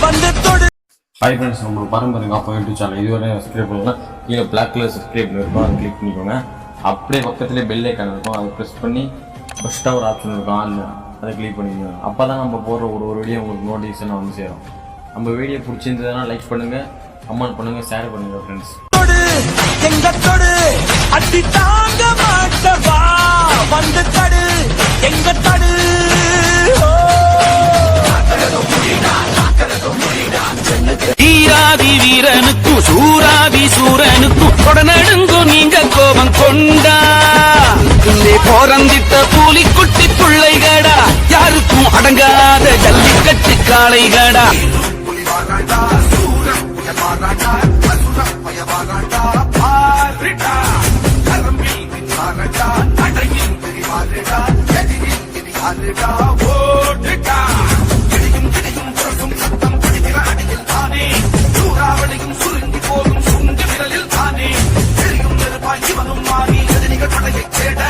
Hi friends, நம்மளுக்கு பாரம்பரியம் அப்போ யூடியூப் சேனல் இதுவரை சப்ஸ்கிரைப் பண்ணலாம். கீழே பிளாக் கலர் சப்ஸ்கிரைப் இருக்கும், அதை கிளிக் பண்ணிக்கோங்க. அப்படியே பக்கத்துலேயே பெல் ஐக்கான் இருக்கும், அதை ப்ரெஸ் பண்ணி ஃபஸ்ட்டாக ஒரு ஆப்ஷன் இருக்கும் ஆன், அதை கிளிக் பண்ணிக்கோங்க. அப்போ தான் நம்ம போடுற ஒரு வீடியோ உங்களுக்கு நோட்டிஃபிகேஷனாக வந்து சேரும். நம்ம வீடியோ பிடிச்சிருந்ததுன்னா லைக் பண்ணுங்கள், கமெண்ட் பண்ணுங்கள், ஷேர் பண்ணுங்கள் ஃப்ரெண்ட்ஸ். ஈராதி வீரனுக்கும் சூராதி சூரனுக்கும் கொடநடுங்கும் நீங்க கோபம் கொண்டா உள்ளே போரந்திட்ட பூலிக்குட்டி பிள்ளைகடா, யாருக்கும் அடங்காத ஜல்லிக்கட்டு காளைகடா. சுருங்கி போகும் சுங்க விரலில் தானே தெரியும் நெருப்பாய் இவனும் மாறி எதிரிகள் படையை தேட